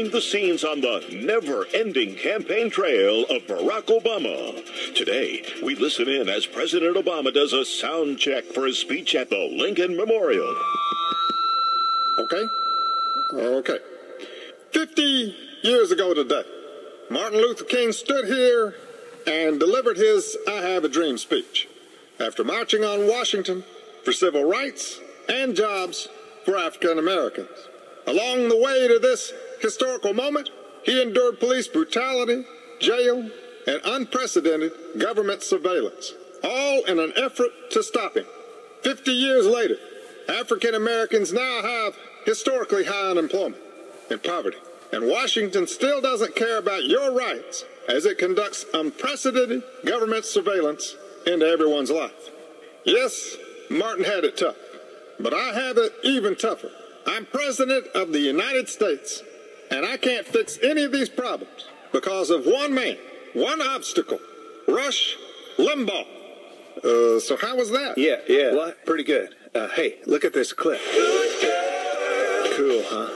behind the scenes on the never-ending campaign trail of Barack Obama. Today, we listen in as President Obama does a sound check for his speech at the Lincoln Memorial. Okay. 50 years ago today, Martin Luther King stood here and delivered his I Have a Dream speech after marching on Washington for civil rights and jobs for African Americans. Along the way to this historical moment, he endured police brutality, jail, and unprecedented government surveillance, all in an effort to stop him. 50 years later, African Americans now have historically high unemployment and poverty, and Washington still doesn't care about your rights as it conducts unprecedented government surveillance into everyone's life. Yes, Martin had it tough, but I have it even tougher. I'm President of the United States, and I can't fix any of these problems because of one man, one obstacle, Rush Limbaugh. So how was that? Yeah. What? Pretty good. Hey, look at this clip. Cool, huh?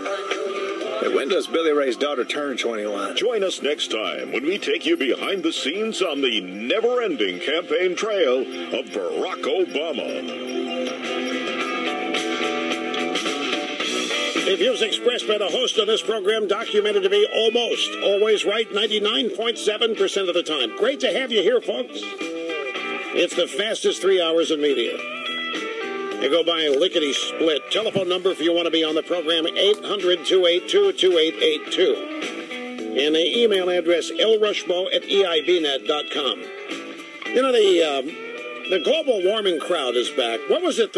Hey, when does Billy Ray's daughter turn 21? Join us next time when we take you behind the scenes on the never-ending campaign trail of Barack Obama. The views expressed by the host of this program documented to be almost always right 99.7% of the time. Great to have you here, folks. It's the fastest 3 hours in media. You go by lickety-split. Telephone number if you want to be on the program, 800-282-2882. And the email address, lrushmo@eibnet.com. You know, the global warming crowd is back. What was it,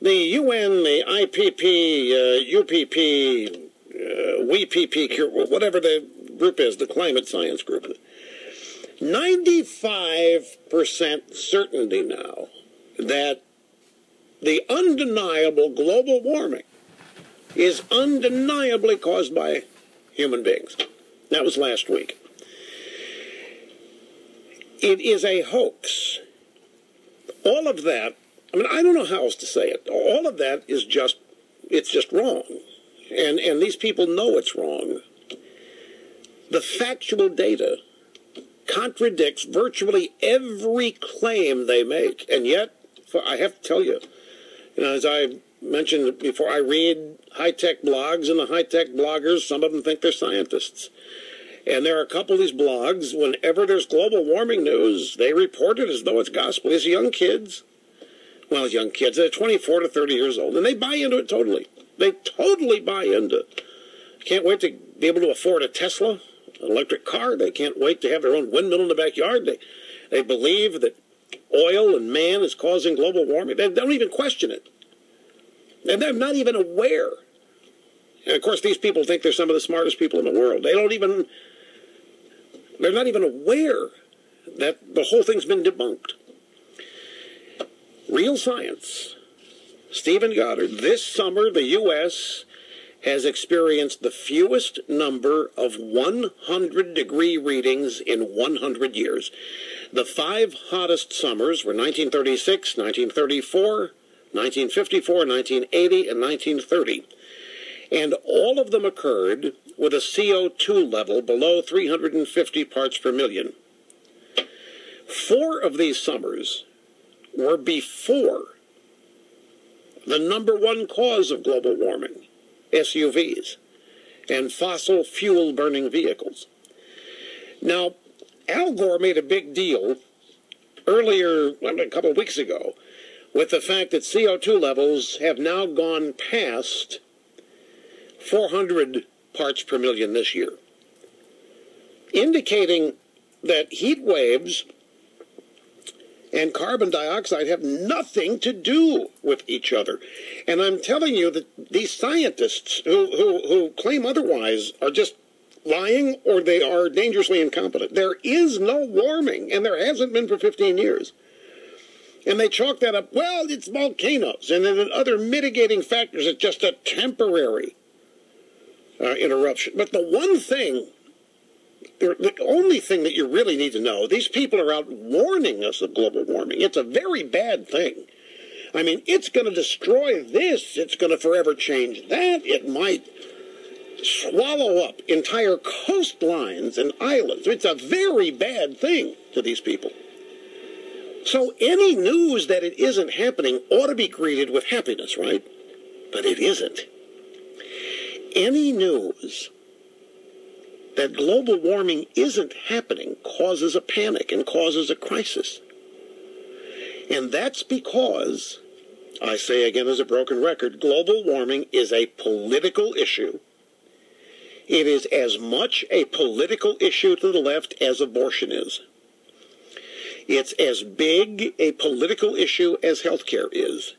the UN, the IPP, UPP, WEPP, whatever the group is, the climate science group. 95% certainty now that the undeniable global warming is undeniably caused by human beings. That was last week. It is a hoax. All of that, I mean, I don't know how else to say it. All of that is just, it's just wrong. And these people know it's wrong. The factual data contradicts virtually every claim they make. And yet, I have to tell you, as I mentioned before, I read high-tech blogs, and the high-tech bloggers, some of them think they're scientists. And there are a couple of these blogs, whenever there's global warming news, they report it as though it's gospel. These young kids, they're 24 to 30 years old, and they buy into it totally. They totally buy into it. Can't wait to be able to afford a Tesla, an electric car. They can't wait to have their own windmill in the backyard. They believe that oil and man is causing global warming. They don't even question it. And they're not even aware. And of course, these people think they're some of the smartest people in the world. They're not even aware that the whole thing's been debunked. Real science. Stephen Goddard. This summer, the U.S. has experienced the fewest number of 100-degree readings in 100 years. The 5 hottest summers were 1936, 1934, 1954, 1980, and 1930. And all of them occurred with a CO2 level below 350 parts per million. 4 of these summers were before the #1 cause of global warming, SUVs, and fossil fuel-burning vehicles. Now, Al Gore made a big deal earlier, a couple of weeks ago, with the fact that CO2 levels have now gone past 400 parts per million this year, indicating that heat waves and carbon dioxide have nothing to do with each other. And I'm telling you that these scientists who claim otherwise are just lying, or they are dangerously incompetent. There is no warming, and there hasn't been for 15 years. And they chalk that up, well, it's volcanoes, and then other mitigating factors. It's just a temporary interruption. But the only thing that you really need to know, these people are out warning us of global warming. It's a very bad thing. I mean, it's going to destroy this. It's going to forever change that. It might swallow up entire coastlines and islands. It's a very bad thing to these people. So any news that it isn't happening ought to be greeted with happiness, right? But it isn't. Any news that global warming isn't happening causes a panic and causes a crisis. And that's because, I say again as a broken record, global warming is a political issue. It is as much a political issue to the left as abortion is. It's as big a political issue as healthcare is.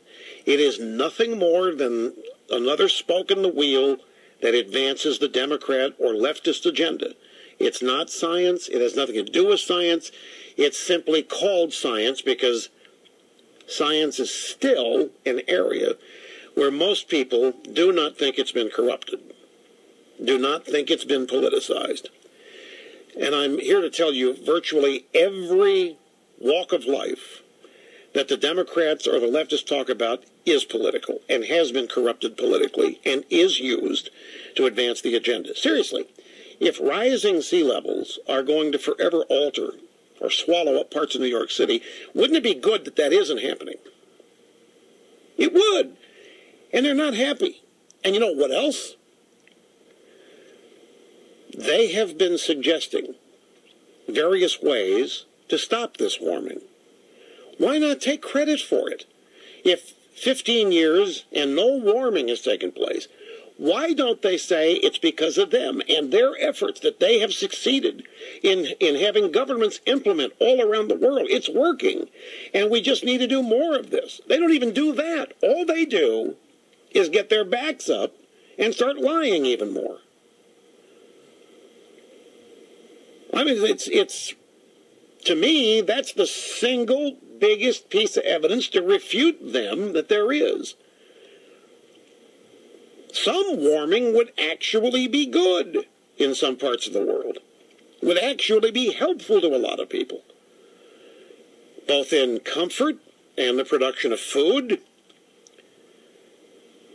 It is nothing more than another spoke in the wheel that advances the Democrat or leftist agenda. It's not science. It has nothing to do with science. It's simply called science because science is still an area where most people do not think it's been corrupted, do not think it's been politicized. And I'm here to tell you virtually every walk of life that the Democrats or the leftists talk about is political and has been corrupted politically and is used to advance the agenda. Seriously, if rising sea levels are going to forever alter or swallow up parts of New York City, wouldn't it be good that that isn't happening? It would. And they're not happy. And you know what else? They have been suggesting various ways to stop this warming. Why not take credit for it? If 15 years and no warming has taken place, why don't they say it's because of them and their efforts that they have succeeded in having governments implement all around the world? It's working, and we just need to do more of this. They don't even do that. All they do is get their backs up and start lying even more. I mean, it's to me, that's the single biggest piece of evidence to refute them that there is. Some warming would actually be good in some parts of the world, would actually be helpful to a lot of people, both in comfort and the production of food.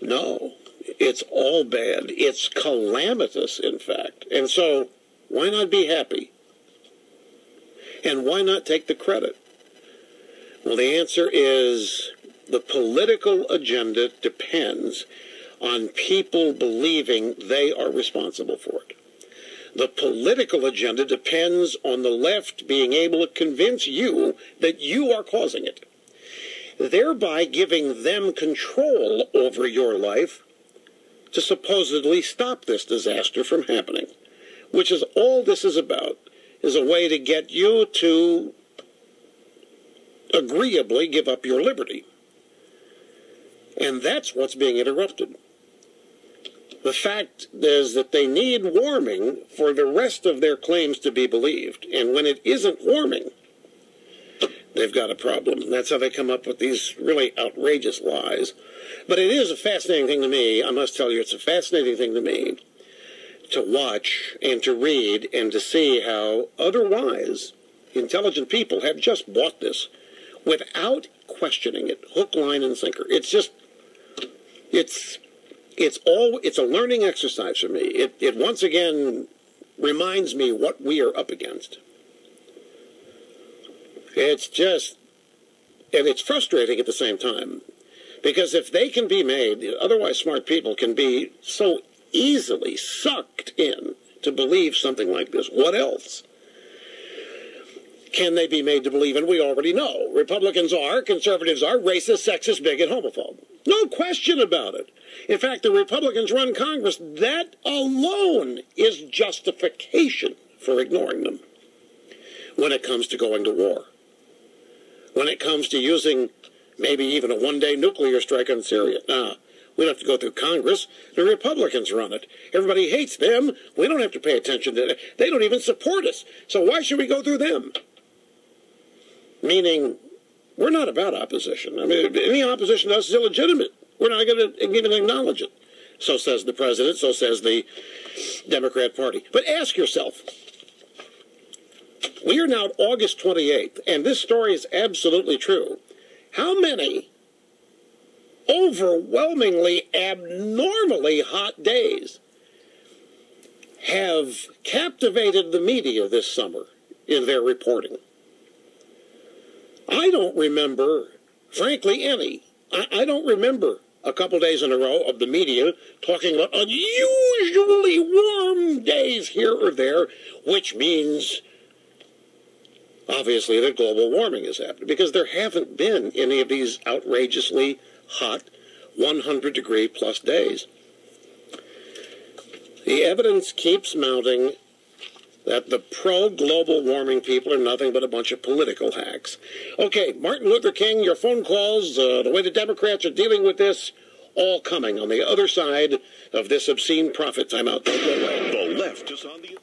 No, it's all bad. It's calamitous, in fact. And so, why not be happy? And why not take the credit? Well, the answer is the political agenda depends on people believing they are responsible for it. The political agenda depends on the left being able to convince you that you are causing it, thereby giving them control over your life to supposedly stop this disaster from happening, which is all this is about, is a way to get you to agreeably give up your liberty. And that's what's being interrupted. The fact is that they need warming for the rest of their claims to be believed. And when it isn't warming, they've got a problem. That's how they come up with these really outrageous lies. But it is a fascinating thing to me. I must tell you, it's a fascinating thing to me to watch and to read and to see how otherwise intelligent people have just bought this without questioning it, hook, line, and sinker. It's just, it's a learning exercise for me. It once again reminds me what we are up against. It's just, and it's frustrating at the same time, because if they can be made, otherwise smart people can be so easily sucked in to believe something like this, what else can they be made to believe? And we already know. Republicans are, conservatives are, racist, sexist, bigot, homophobe. No question about it. In fact, the Republicans run Congress. That alone is justification for ignoring them when it comes to going to war. When it comes to using maybe even a one-day nuclear strike on Syria. We don't have to go through Congress. The Republicans run it. Everybody hates them. We don't have to pay attention to them. They don't even support us. So why should we go through them? Meaning, we're not about opposition. I mean, any opposition to us is illegitimate. We're not going to even acknowledge it. So says the president. So says the Democrat Party. But ask yourself, we are now August 28th, and this story is absolutely true. How many overwhelmingly, abnormally hot days have captivated the media this summer in their reporting. I don't remember, frankly, any. I don't remember a couple days in a row of the media talking about unusually warm days here or there, which means, obviously, that global warming is happening, because there haven't been any of these outrageously hot 100-degree-plus days. The evidence keeps mounting that the pro-global warming people are nothing but a bunch of political hacks. Okay, Martin Luther King, your phone calls, the way the Democrats are dealing with this, all coming on the other side of this obscene profit timeout. Don't go away. The left is on the...